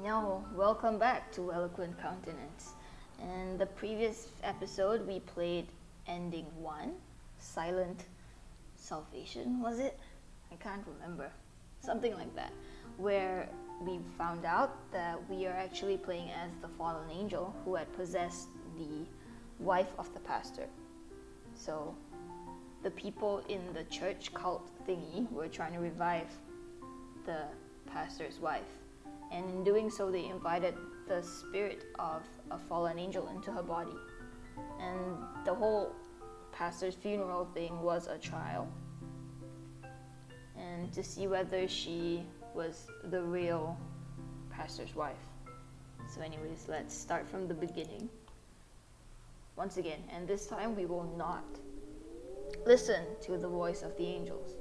Now, welcome back to Eloquent Countenance. In the previous episode, we played Ending 1, Silent Salvation, was it? I can't remember. Something like that. Where we found out that we are actually playing as the fallen angel who had possessed the wife of the pastor. So, the people in the church cult thingy were trying to revive the pastor's wife. And in doing so, they invited the spirit of a fallen angel into her body. And the whole pastor's funeral thing was a trial. And to see whether she was the real pastor's wife. So anyways, let's start from the beginning. Once again, and this time we will not listen to the voice of the angels.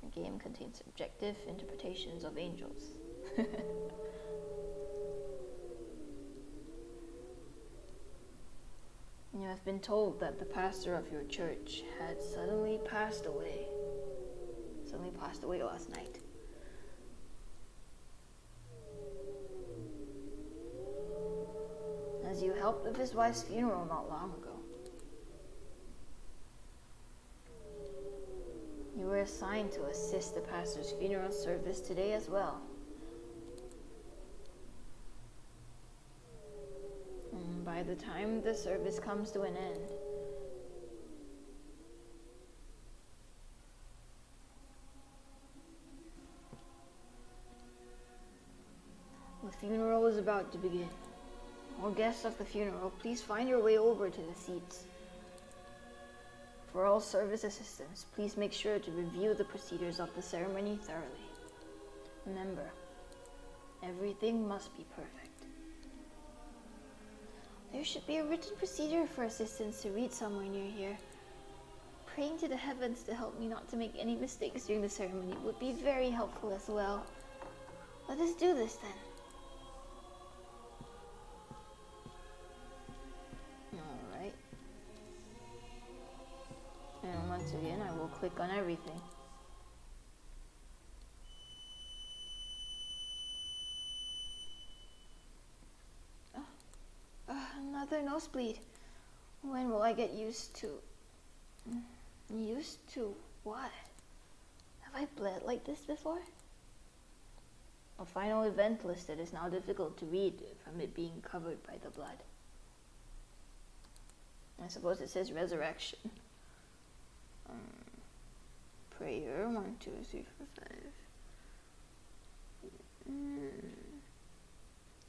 The game contains subjective interpretations of angels. You have been told that the pastor of your church had suddenly passed away last night. As you helped with his wife's funeral not long ago. You were assigned to assist the pastor's funeral service today as well. And by the time the service comes to an end, the funeral is about to begin. All guests of the funeral, please find your way over to the seats. For all service assistants, please make sure to review the procedures of the ceremony thoroughly. Remember, everything must be perfect. There should be a written procedure for assistants to read somewhere near here. Praying to the heavens to help me not to make any mistakes during the ceremony would be very helpful as well. Let us do this then. Alright. And once again, I will click on everything. Another nosebleed. When will I get used to... Used to what? Have I bled like this before? A final event listed is now difficult to read from it being covered by the blood. I suppose it says resurrection. Prayer 1, 2, 3, 4, 5.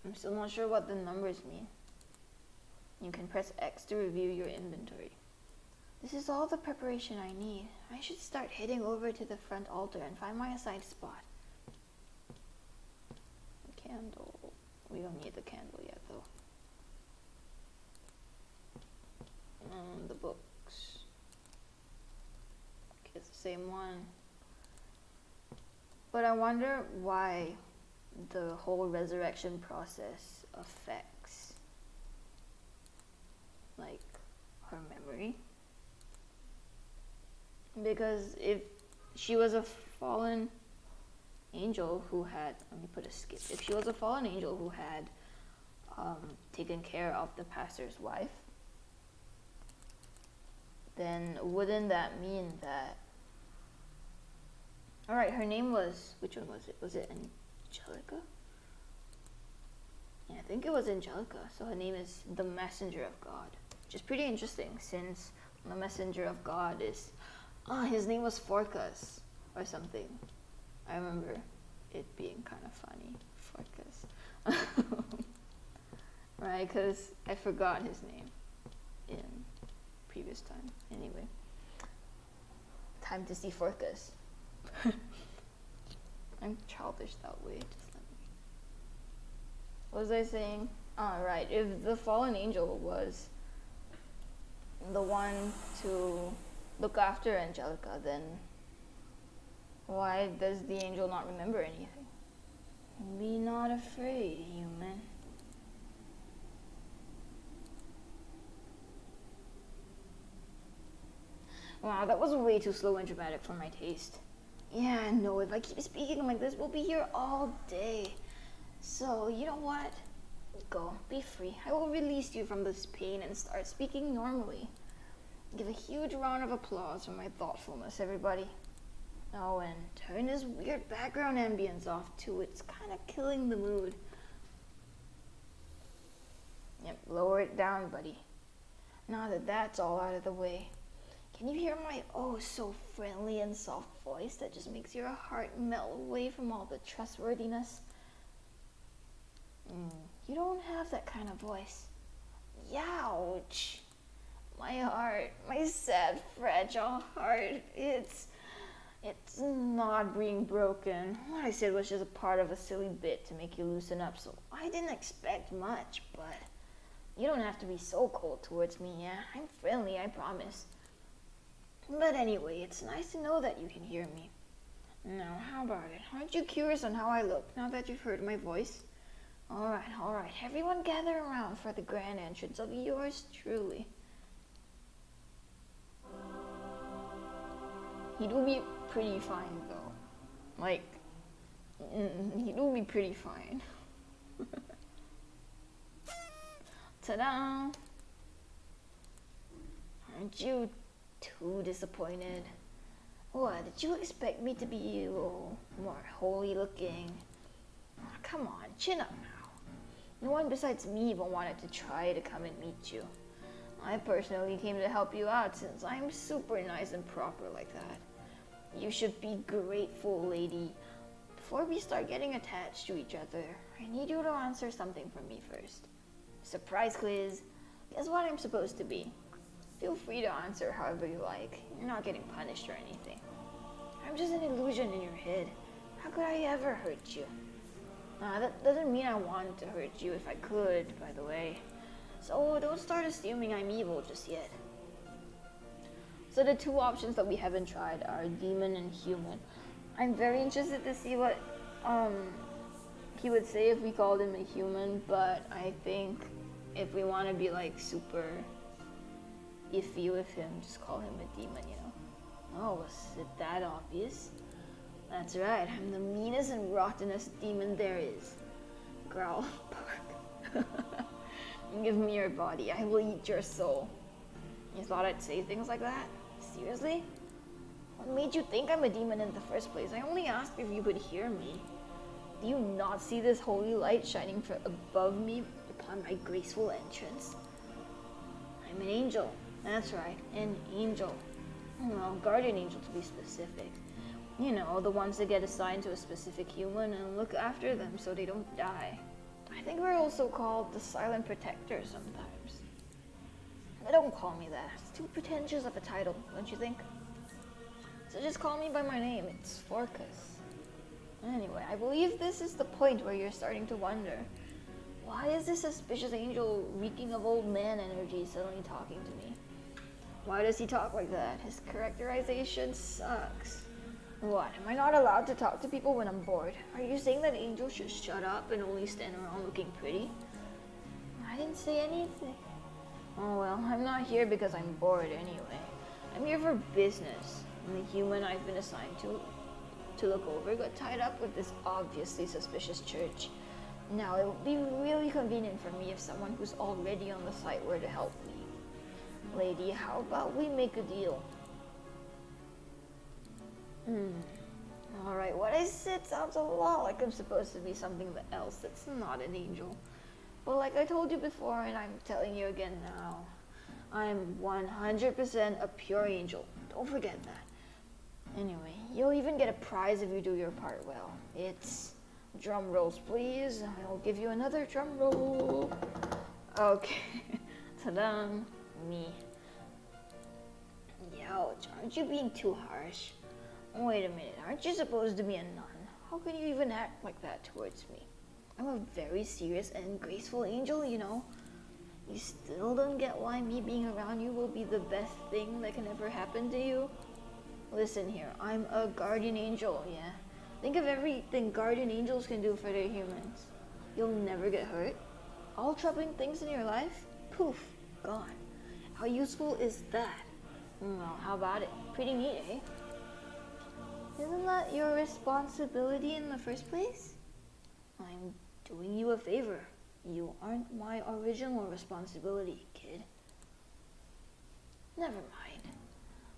I'm still not sure what the numbers mean. You can press X to review your inventory. This is all the preparation I need. I should start heading over to the front altar and find my assigned spot. A candle. We don't need the candle yet though. The books. Okay, it's the same one. But I wonder why the whole resurrection process affects, like, her memory. Because if she was a fallen angel who had, let me put a skip. If she was a fallen angel who had taken care of the pastor's wife, then wouldn't that mean that... Alright, her name was... Which one was it? Was it Angelica? Yeah, I think it was Angelica. So her name is the Messenger of God. Which is pretty interesting since the Messenger of God is... his name was Forcas or something. I remember it being kind of funny. Forcas. Right, because I forgot his name in previous time. Anyway, time to see Forcas. I'm childish that way. Just let me. What was I saying? Right. If the fallen angel was the one to look after Angelica, then why does the angel not remember anything? Be not afraid, human. Wow, that was way too slow and dramatic for my taste. Yeah, no, if I keep speaking like this, we'll be here all day. So, you know what? Go, be free. I will release you from this pain and start speaking normally. Give a huge round of applause for my thoughtfulness, everybody. Oh, and turn this weird background ambience off too. It's kind of killing the mood. Yep, lower it down, buddy. Now that that's all out of the way, can you hear my oh so friendly and soft voice that just makes your heart melt away from all the trustworthiness? You don't have that kind of voice. Youch! My heart, my sad, fragile heart, it's not being broken. What I said was just a part of a silly bit to make you loosen up, so I didn't expect much, but you don't have to be so cold towards me, yeah? I'm friendly, I promise. But anyway, it's nice to know that you can hear me. Now, how about it? Aren't you curious on how I look now that you've heard my voice? Alright, everyone gather around for the grand entrance of yours truly. He will be pretty fine, though. Like, he will be pretty fine. Ta-da! Aren't you too disappointed? What, did you expect me to be a little more holy looking? Oh, come on, chin up now. No one besides me even wanted to try to come and meet you. I personally came to help you out since I'm super nice and proper like that. You should be grateful, lady. Before we start getting attached to each other, I need you to answer something for me first. Surprise quiz. Guess what I'm supposed to be? Feel free to answer however you like. You're not getting punished or anything. I'm just an illusion in your head. How could I ever hurt you? That doesn't mean I wanted to hurt you if I could, by the way. So don't start assuming I'm evil just yet. So the two options that we haven't tried are demon and human. I'm very interested to see what he would say if we called him a human, but I think if we want to be like super iffy with him, just call him a demon, you know? Oh, was it that obvious? That's right, I'm the meanest and rottenest demon there is. Growl, bark. Give me your body, I will eat your soul. You thought I'd say things like that? Seriously? What made you think I'm a demon in the first place? I only asked if you could hear me. Do you not see this holy light shining from above me upon my graceful entrance? I'm an angel. That's right, an angel. Well, guardian angel to be specific. You know, the ones that get assigned to a specific human and look after them so they don't die. I think we're also called the silent protector sometimes. But don't call me that. It's too pretentious of a title, don't you think? So just call me by my name. It's Forcus. Anyway, I believe this is the point where you're starting to wonder. Why is this suspicious angel reeking of old man energy suddenly talking to me? Why does he talk like that? His characterization sucks. What, am I not allowed to talk to people when I'm bored? Are you saying that angels should shut up and only stand around looking pretty? I didn't say anything. Oh well, I'm not here because I'm bored anyway. I'm here for business. And the human I've been assigned to look over got tied up with this obviously suspicious church. Now, it would be really convenient for me if someone who's already on the site were to help me. Lady, how about we make a deal? Alright, what I said sounds a lot like I'm supposed to be something else that's not an angel. But like I told you before, and I'm telling you again now, I'm 100% a pure angel. Don't forget that. Anyway, you'll even get a prize if you do your part well. It's... drum rolls, please. I'll give you another drum roll. Okay. Ta-da. Me. Ouch, aren't you being too harsh? Wait a minute, aren't you supposed to be a nun? How can you even act like that towards me? I'm a very serious and graceful angel, you know. You still don't get why me being around you will be the best thing that can ever happen to you? Listen here, I'm a guardian angel, yeah? Think of everything guardian angels can do for their humans. You'll never get hurt. All troubling things in your life, poof, gone. How useful is that? Well, how about it? Pretty neat, eh? Isn't that your responsibility in the first place? I'm doing you a favor. You aren't my original responsibility, kid. Never mind.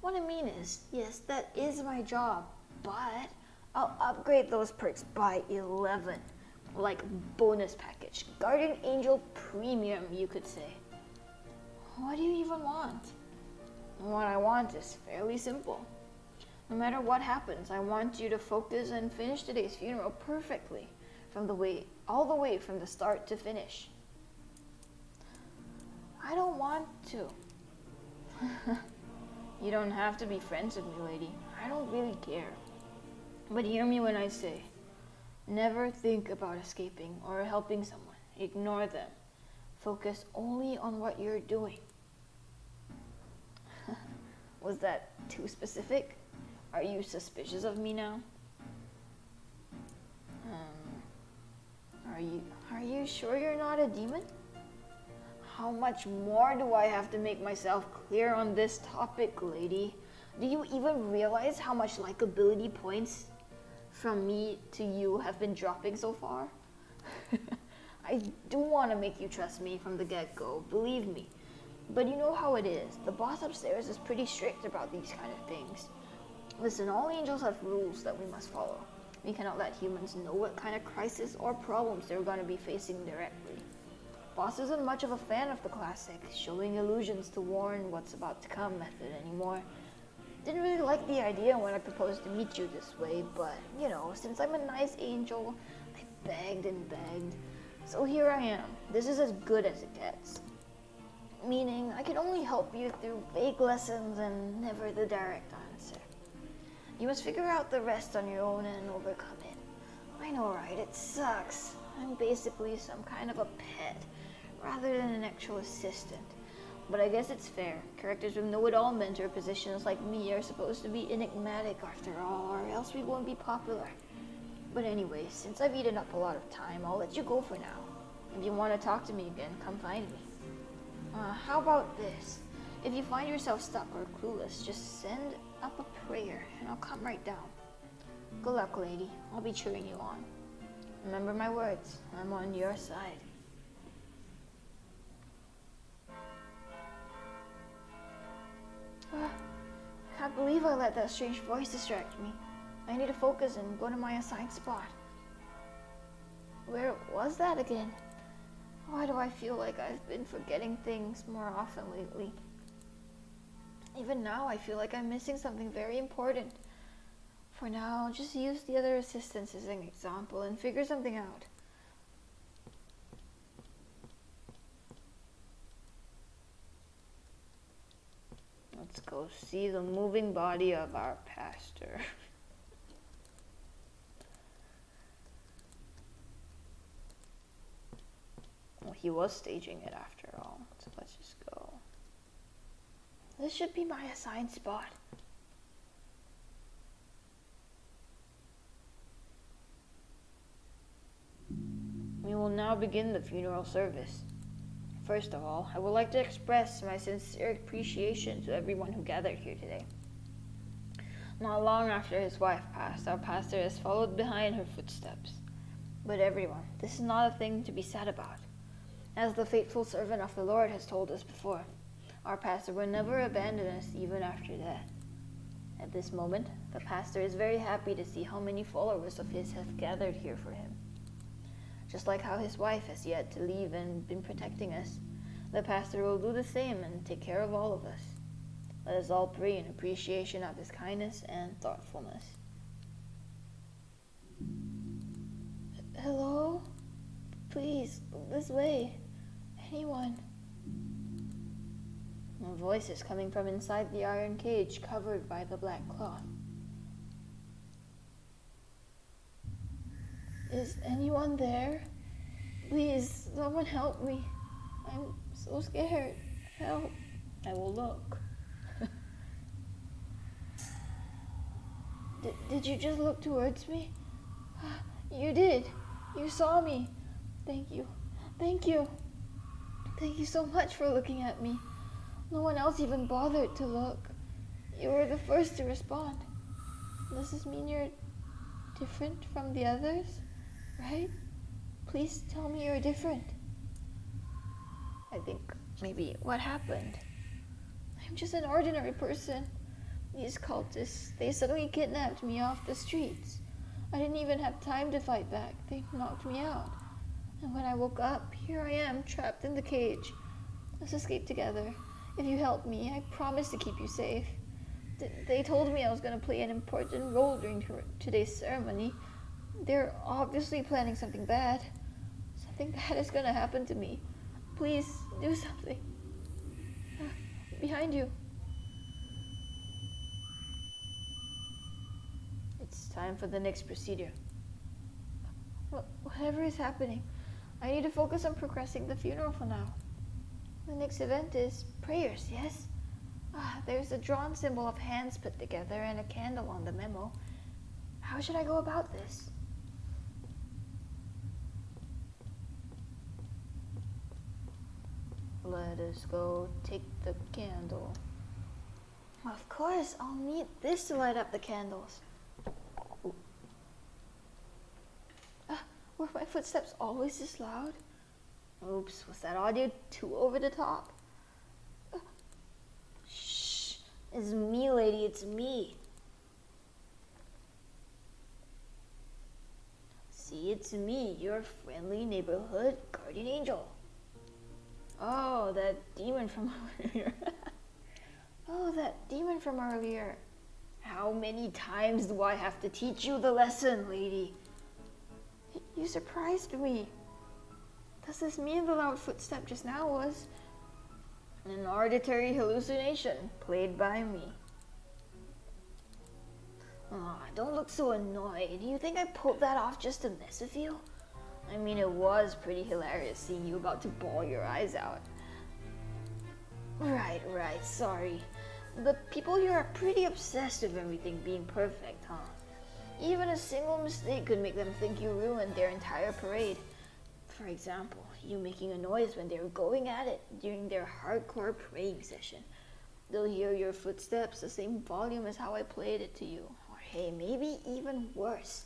What I mean is, yes, that is my job, but I'll upgrade those perks by 11. Like bonus package. Guardian Angel Premium, you could say. What do you even want? What I want is fairly simple. No matter what happens, I want you to focus and finish today's funeral perfectly, all the way from the start to finish. I don't want to. You don't have to be friends with me, lady. I don't really care. But hear me when I say, never think about escaping or helping someone. Ignore them. Focus only on what you're doing. Was that too specific? Are you suspicious of me now? Are you sure you're not a demon? How much more do I have to make myself clear on this topic, lady? Do you even realize how much likability points from me to you have been dropping so far? I do want to make you trust me from the get-go, believe me. But you know how it is. The boss upstairs is pretty strict about these kind of things. Listen, all angels have rules that we must follow. We cannot let humans know what kind of crisis or problems they're going to be facing directly. Boss isn't much of a fan of the classic showing illusions to warn what's about to come method anymore. Didn't really like the idea when I proposed to meet you this way, but, you know, since I'm a nice angel, I begged and begged. So here I am. This is as good as it gets. Meaning, I can only help you through vague lessons and never the direct answer. You must figure out the rest on your own and overcome it. I know, right? It sucks. I'm basically some kind of a pet, rather than an actual assistant. But I guess it's fair. Characters with know-it-all mentor positions like me are supposed to be enigmatic after all, or else we won't be popular. But anyway, since I've eaten up a lot of time, I'll let you go for now. If you want to talk to me again, come find me. How about this? If you find yourself stuck or clueless, just send up a prayer and I'll come right down. Good luck, lady. I'll be cheering you on. Remember my words. I'm on your side. I can't believe I let that strange voice distract me. I need to focus and go to my assigned spot. Where was that again? Why do I feel like I've been forgetting things more often lately? Even now, I feel like I'm missing something very important. For now, just use the other assistants as an example and figure something out. Let's go see the moving body of our pastor. Well, he was staging it after all, so let's just go. This should be my assigned spot. We will now begin the funeral service. First of all, I would like to express my sincere appreciation to everyone who gathered here today. Not long after his wife passed, our pastor has followed behind her footsteps. But everyone, this is not a thing to be sad about. As the faithful servant of the Lord has told us before, our pastor will never abandon us even after death. At this moment, the pastor is very happy to see how many followers of his have gathered here for him. Just like how his wife has yet to leave and been protecting us, the pastor will do the same and take care of all of us. Let us all pray in appreciation of his kindness and thoughtfulness. Hello? Please, this way. Anyone? A voice is coming from inside the iron cage covered by the black cloth. Is anyone there? Please, someone help me. I'm so scared. Help. I will look. Did you just look towards me? You did. You saw me. Thank you. Thank you. Thank you so much for looking at me. No one else even bothered to look. You were the first to respond. Does this mean you're different from the others? Right? Please tell me you're different. I think maybe what happened? I'm just an ordinary person. These cultists, they suddenly kidnapped me off the streets. I didn't even have time to fight back. They knocked me out. And when I woke up, here I am, trapped in the cage. Let's escape together. If you help me, I promise to keep you safe. They told me I was going to play an important role during today's ceremony. They're obviously planning something bad. Something bad is going to happen to me. Please, do something. Behind you. It's time for the next procedure. Whatever is happening, I need to focus on progressing the funeral for now. The next event is prayers, yes? There's a drawn symbol of hands put together and a candle on the memo. How should I go about this? Let us go take the candle. Of course, I'll need this to light up the candles. Were my footsteps always this loud? Oops, was that audio too over the top? Shh, it's me, lady, it's me. See, it's me, your friendly neighborhood guardian angel. Oh, that demon from earlier. How many times do I have to teach you the lesson, lady? You surprised me. Does this mean the loud footstep just now was an auditory hallucination played by me? Don't look so annoyed. Do you think I pulled that off just to mess with you? I mean, it was pretty hilarious seeing you about to bawl your eyes out. Right, sorry. The people here are pretty obsessed with everything being perfect, huh? Even a single mistake could make them think you ruined their entire parade. For example, you making a noise when they're going at it during their hardcore praying session. They'll hear your footsteps the same volume as how I played it to you. Or hey, maybe even worse.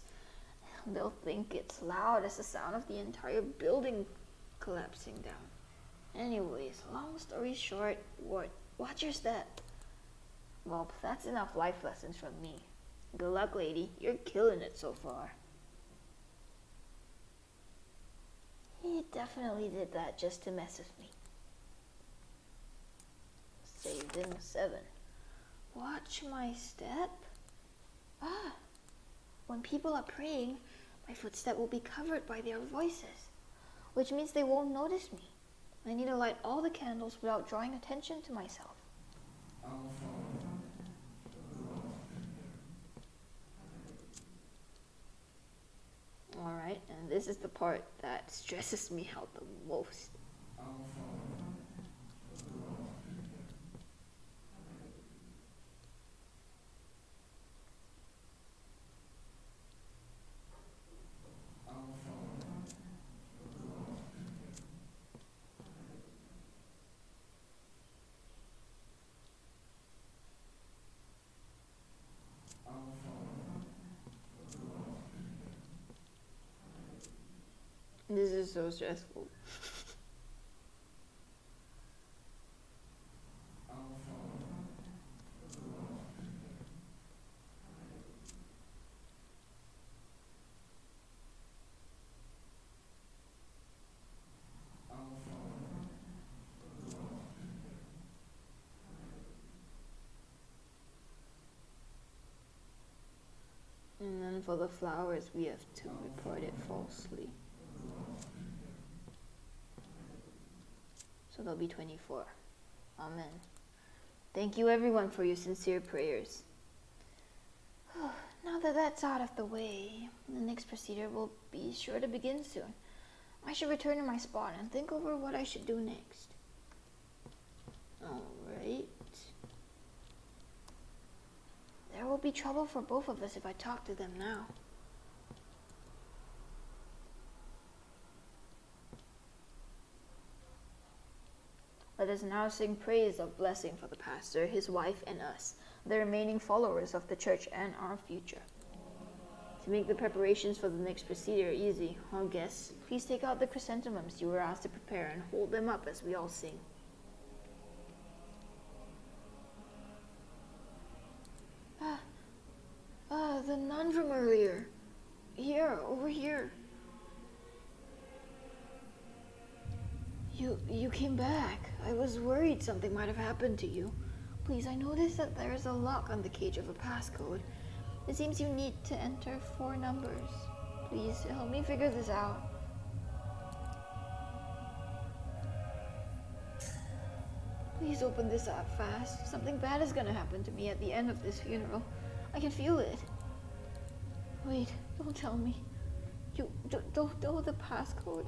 They'll think it's loud as the sound of the entire building collapsing down. Anyways, long story short, watch your step. Well, that's enough life lessons from me. Good luck, lady. You're killing it so far. He definitely did that just to mess with me. Saved him 7. Watch my step. When people are praying, my footstep will be covered by their voices, which means they won't notice me. I need to light all the candles without drawing attention to myself. Alright, and this is the part that stresses me out the most. This is so stressful. And then for the flowers, we have to report it falsely. So there'll be 24. Amen. Thank you everyone for your sincere prayers. Now that that's out of the way, the next procedure will be sure to begin soon. I should return to my spot and think over what I should do next. Alright. There will be trouble for both of us if I talk to them now. Let us now sing praise of blessing for the pastor, his wife, and us. the remaining followers of the church and our future. To make the preparations for the next procedure easy, all guests, please take out the chrysanthemums you were asked to prepare and hold them up as we all sing. The nun from earlier. Here, over here. You came back. I was worried something might have happened to you. Please, I noticed that there is a lock on the cage of a passcode. It seems you need to enter 4 numbers. Please, help me figure this out. Please open this up fast. Something bad is gonna happen to me at the end of this funeral. I can feel it. Wait, don't tell me. You don't know the passcode.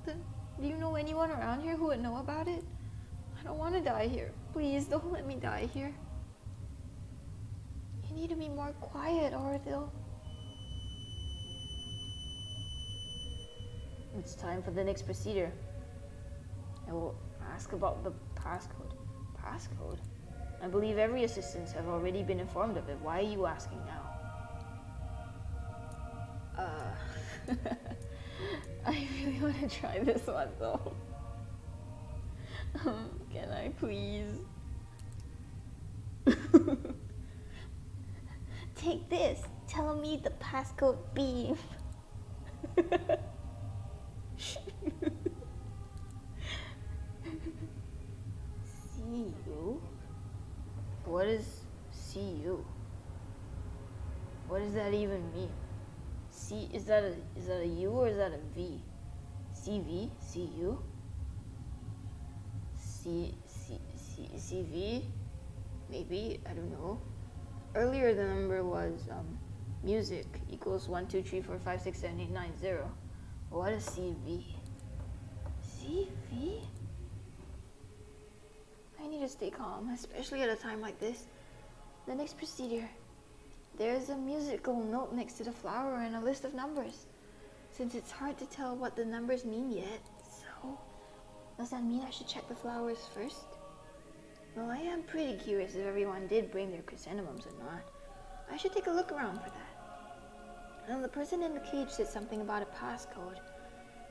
Then do you know anyone around here who would know about it? I don't want to die here. Please don't let me die here. You need to be more quiet, or they'll... It's time for the next procedure. I will ask about the passcode. Passcode? I believe every assistant have already been informed of it. Why are you asking now? I really want to try this one though. Can I please? Take this. Tell me the passcode beam. See you? What is see you? What does that even mean? C, is that a U or is that a V? CV? CU? CV? Maybe, I don't know. Earlier the number was music equals 1, 2, 3, 4, 5, 6, 7, 8, 9, 0. What is CV? CV? I need to stay calm, especially at a time like this. The next procedure. There's a musical note next to the flower and a list of numbers. Since it's hard to tell what the numbers mean yet, so does that mean I should check the flowers first? Well, I am pretty curious if everyone did bring their chrysanthemums or not. I should take a look around for that. And the person in the cage said something about a passcode.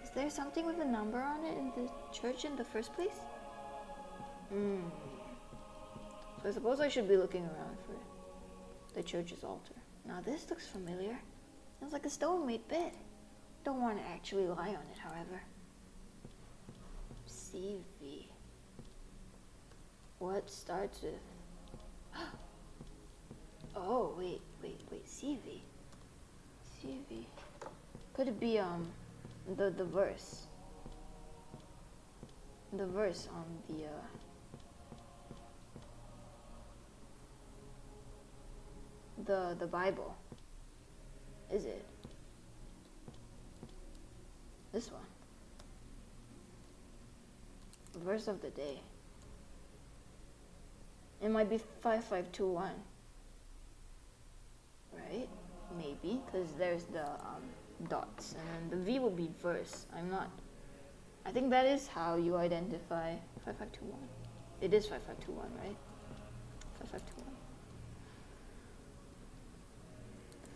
Is there something with a number on it in the church in the first place? So I suppose I should be looking around for the church's altar. Now this looks familiar. Sounds like a stone-made bed. Don't want to actually lie on it, however. CV. What starts with... Oh, wait. CV. CV. Could it be, the verse? The verse on the Bible. Is it? This one. The verse of the day. It might be 5521. Right? Maybe, because there's the dots. And then the V will be verse. I think that is how you identify 5521. It is 5521, right? 5521.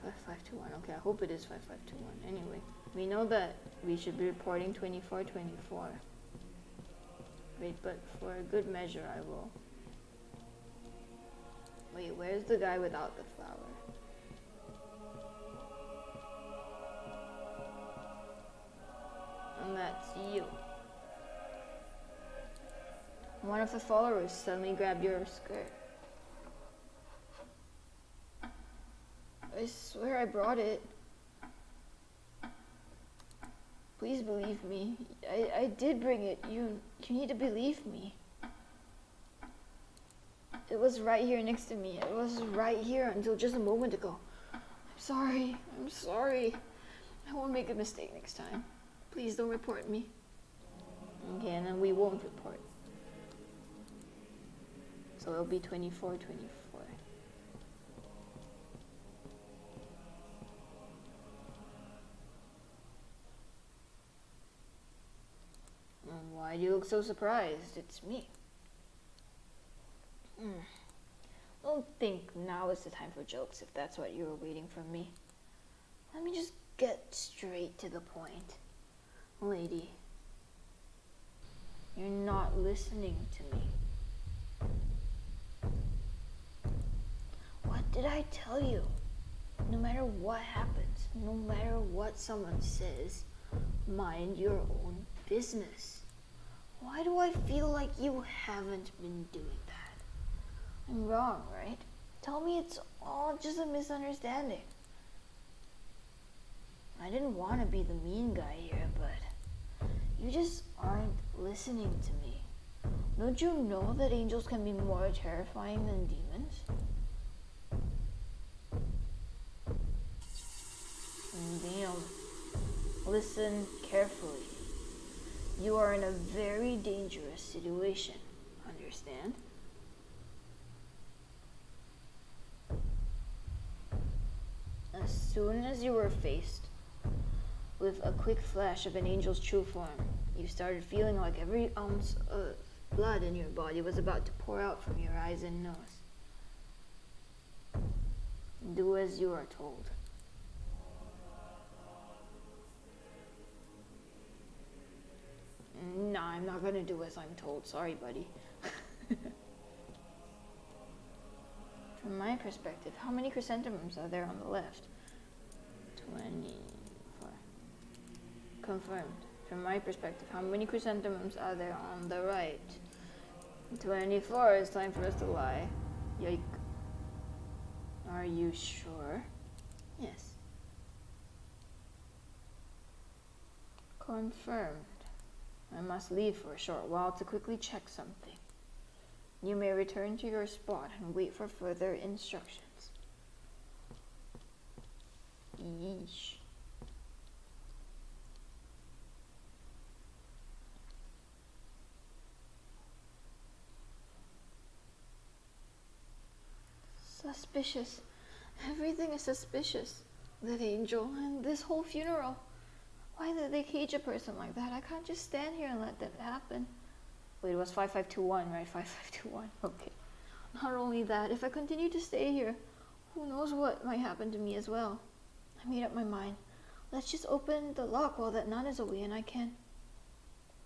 5521. Okay, I hope it is 5521. Anyway, we know that we should be reporting 2424. Wait, but for a good measure, I will. Wait, where's the guy without the flower? And that's you. One of the followers suddenly grabbed your skirt. I swear I brought it. Please believe me. I did bring it. You need to believe me. It was right here next to me. It was right here until just a moment ago. I'm sorry. I won't make a mistake next time. Please don't report me. Okay, and then we won't report. So it'll be 2424. Why do you look so surprised? It's me. Don't think now is the time for jokes if that's what you were waiting from me. Let me just get straight to the point. Lady, you're not listening to me. What did I tell you? No matter what happens, no matter what someone says, mind your own business. Why do I feel like you haven't been doing that? I'm wrong, right? Tell me it's all just a misunderstanding. I didn't want to be the mean guy here, but you just aren't listening to me. Don't you know that angels can be more terrifying than demons? Neil, listen carefully. You are in a very dangerous situation, understand? As soon as you were faced with a quick flash of an angel's true form, you started feeling like every ounce of blood in your body was about to pour out from your eyes and nose. Do as you are told. No, I'm not gonna do as I'm told. Sorry, buddy. From my perspective, how many chrysanthemums are there on the left? 24. Confirmed. From my perspective, how many chrysanthemums are there on the right? 24. It's time for us to lie. Yike. Are you sure? Yes. Confirmed. I must leave for a short while to quickly check something. You may return to your spot and wait for further instructions. Yeesh. Suspicious. Everything is suspicious. That angel and this whole funeral. Why did they cage a person like that? I can't just stand here and let that happen. Wait, it was 5521, right? 5521. Okay. Not only that, if I continue to stay here, who knows what might happen to me as well. I made up my mind. Let's just open the lock while that nun is away and I can.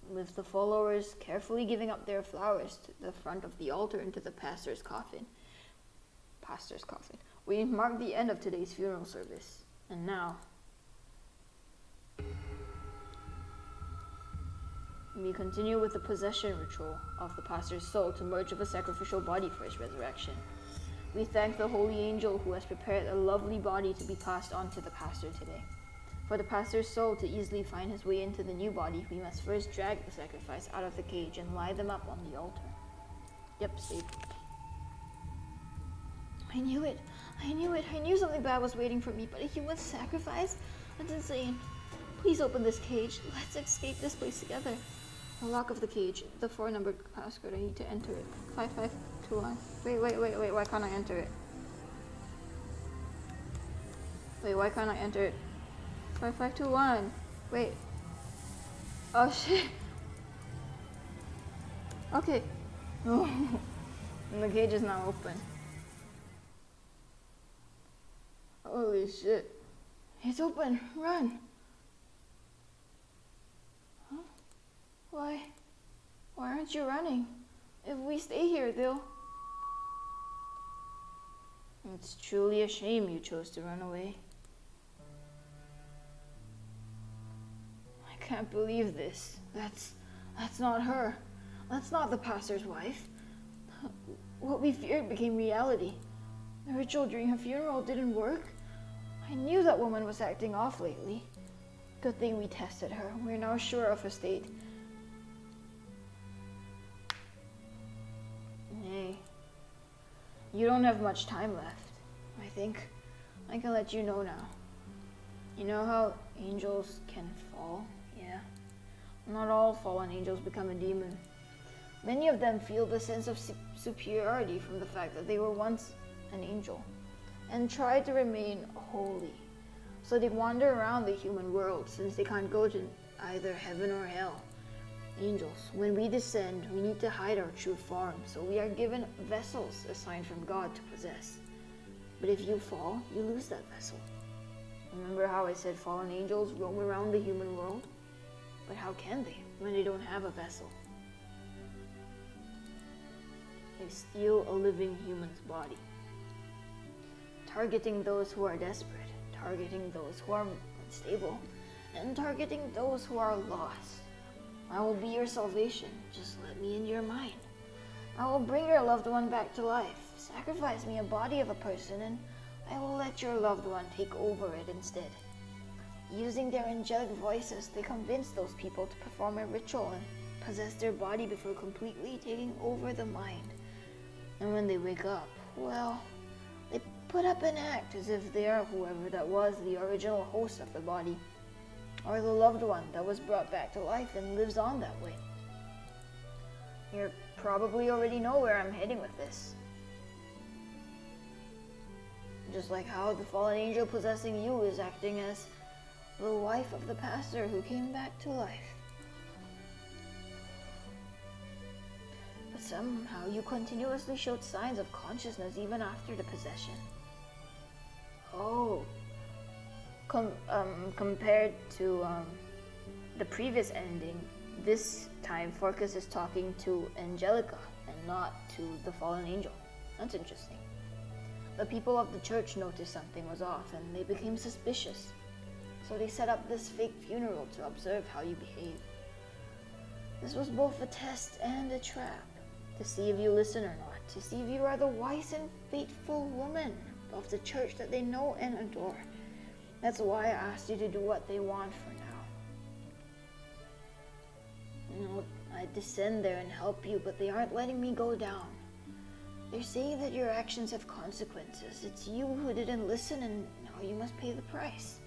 With the followers carefully giving up their flowers to the front of the altar into the pastor's coffin. We mark the end of today's funeral service. And now, we continue with the possession ritual of the pastor's soul to merge with a sacrificial body for his resurrection. We thank the holy angel who has prepared a lovely body to be passed on to the pastor today. For the pastor's soul to easily find his way into the new body, we must first drag the sacrifice out of the cage and lie them up on the altar. Yep, Steve. I knew it. I knew something bad was waiting for me, but a human sacrifice? That's insane. Please open this cage. Let's escape this place together. The lock of the cage, the 4-numbered passcode. I need to enter it. 5521. Wait, why can't I enter it? Wait, why can't I enter it? 5521. Wait. Oh shit. Okay. Oh. And the cage is now open. Holy shit. It's open. Run. Huh? Why aren't you running? If we stay here, they'll... It's truly a shame you chose to run away. I can't believe this. That's not her. That's not the pastor's wife. What we feared became reality. The ritual during her funeral didn't work. I knew that woman was acting off lately. Good thing we tested her. We're now sure of her state. Hey, you don't have much time left. I think I can let you know now. You know how angels can fall? Yeah. Not all fallen angels become a demon. Many of them feel the sense of superiority from the fact that they were once an angel and try to remain holy. So they wander around the human world since they can't go to either heaven or hell. Angels, when we descend, we need to hide our true form, so we are given vessels assigned from God to possess. But if you fall, you lose that vessel. Remember how I said fallen angels roam around the human world? But how can they when they don't have a vessel? They steal a living human's body, targeting those who are desperate, targeting those who are unstable, and targeting those who are lost. I will be your salvation. Just let me into your mind. I will bring your loved one back to life. Sacrifice me a body of a person, and I will let your loved one take over it instead. Using their angelic voices, they convince those people to perform a ritual and possess their body before completely taking over the mind. And when they wake up, well, they put up an act as if they are whoever that was the original host of the body, or the loved one that was brought back to life and lives on that way. You probably already know where I'm heading with this. Just like how the fallen angel possessing you is acting as the wife of the pastor who came back to life. But somehow you continuously showed signs of consciousness even after the possession. Oh. Compared to the previous ending, this time Forcus is talking to Angelica and not to the fallen angel. That's interesting. The people of the church noticed something was off and they became suspicious. So they set up this fake funeral to observe how you behave. This was both a test and a trap, to see if you listen or not, to see if you are the wise and faithful woman of the church that they know and adore. That's why I asked you to do what they want for now. I descend there and help you, but they aren't letting me go down. They're saying that your actions have consequences. It's you who didn't listen, and now you must pay the price.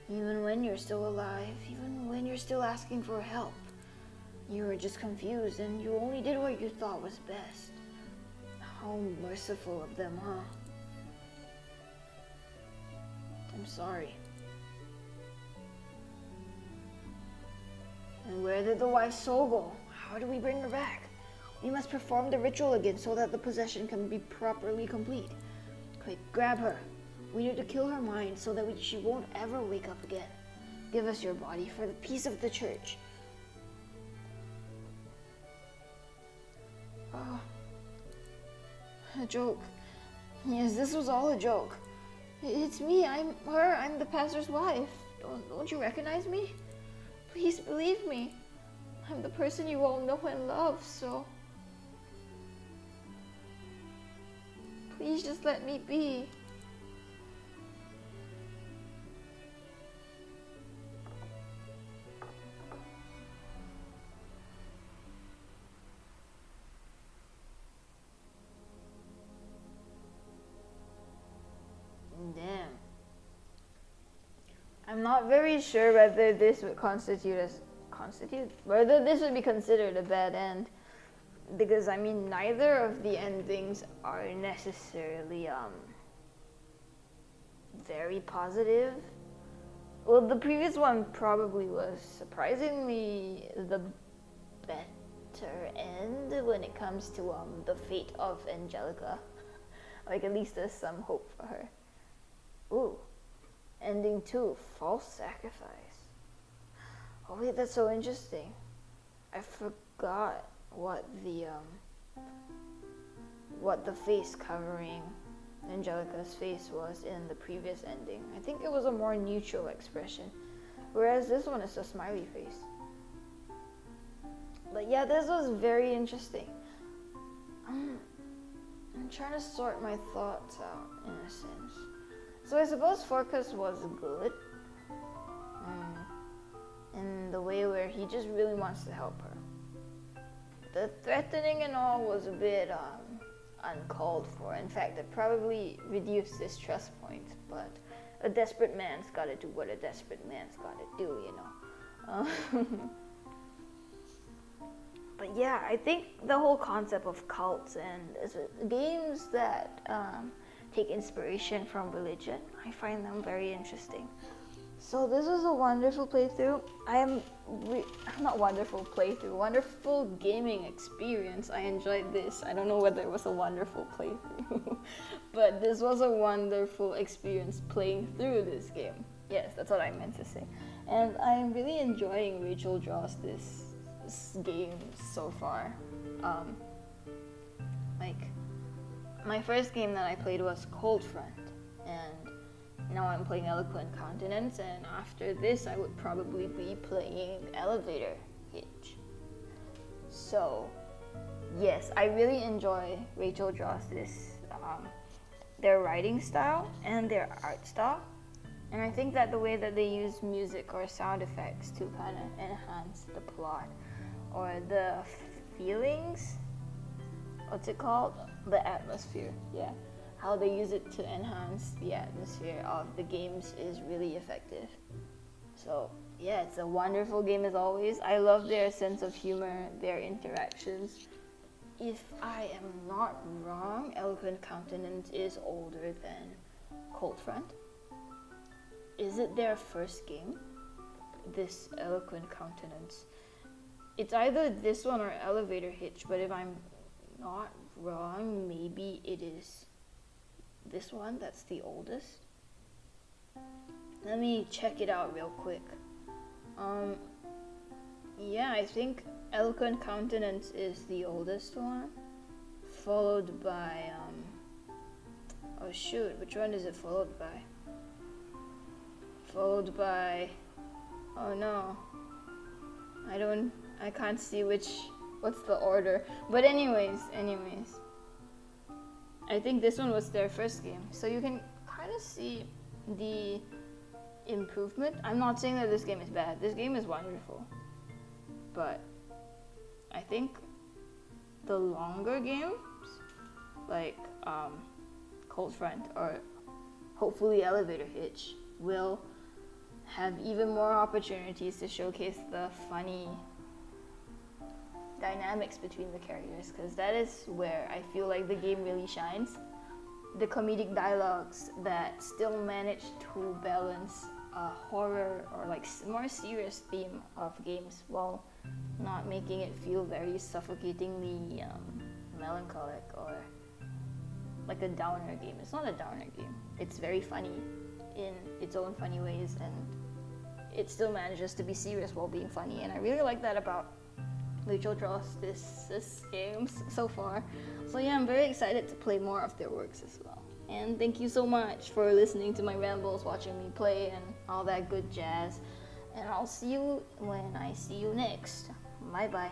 Even when you're still alive, even when you're still asking for help, you were just confused, and you only did what you thought was best. How merciful of them, huh? I'm sorry. And where did the wife's soul go? How do we bring her back? We must perform the ritual again so that the possession can be properly complete. Quick, grab her. We need to kill her mind so that she won't ever wake up again. Give us your body for the peace of the church. Oh, a joke. Yes, this was all a joke. It's me, I'm her, I'm the pastor's wife. Don't you recognize me? Please believe me. I'm the person you all know and love, so... Please just let me be. Damn. I'm not very sure whether this would whether this would be considered a bad end, because I mean neither of the endings are necessarily very positive. Well, the previous one probably was surprisingly the better end when it comes to the fate of Angelica. Like, at least there's some hope for her. Ooh, ending 2, false sacrifice. Oh wait, that's so interesting. I forgot what the face covering Angelica's face was in the previous ending. I think it was a more neutral expression, whereas this one is a smiley face. But yeah, this was very interesting. I'm trying to sort my thoughts out in a sense. So I suppose Forcus was good in the way where he just really wants to help her. The threatening and all was a bit uncalled for. In fact, it probably reduced his trust points, but a desperate man's gotta do what a desperate man's gotta do, you know. But yeah, I think the whole concept of cults and games that take inspiration from religion, I find them very interesting. So this was a wonderful playthrough. Not wonderful playthrough, wonderful gaming experience. I enjoyed this. I don't know whether it was a wonderful playthrough, but this was a wonderful experience playing through this game. Yes, that's what I meant to say. And I'm really enjoying Rachel Draws This game so far. Like, my first game that I played was Cold Front, and now I'm playing Eloquent Countenance, and after this I would probably be playing Elevator Hitch. So, yes, I really enjoy Rachel Draws This, their writing style and their art style. And I think that the way that they use music or sound effects to kind of enhance the plot or the feelings, what's it called? The atmosphere, yeah. How they use it to enhance the atmosphere of the games is really effective. So yeah, it's a wonderful game as always. I love their sense of humor, their interactions. If I am not wrong, Eloquent Countenance is older than Cold Front. Is it their first game? This Eloquent Countenance. It's either this one or Elevator Hitch, but if I'm not wrong, maybe it is this one that's the oldest. Let me check it out real quick. Yeah, I think Eloquent Countenance is the oldest one, followed by oh shoot, which one is it followed by? Oh no, I can't see what's the order, but anyways, I think this one was their first game, so you can kind of see the improvement. I'm not saying that this game is bad, this game is wonderful, but I think the longer games, like Cold Front or hopefully Elevator Hitch, will have even more opportunities to showcase the funny dynamics between the characters, because that is where I feel like the game really shines. The comedic dialogues that still manage to balance a horror or like more serious theme of games while not making it feel very suffocatingly melancholic or like a downer game. It's not a downer game. It's very funny in its own funny ways, and it still manages to be serious while being funny, and I really like that about Rachel Draws This games so far. So yeah, I'm very excited to play more of their works as well. And thank you so much for listening to my rambles, watching me play, and all that good jazz. And I'll see you when I see you next. Bye bye.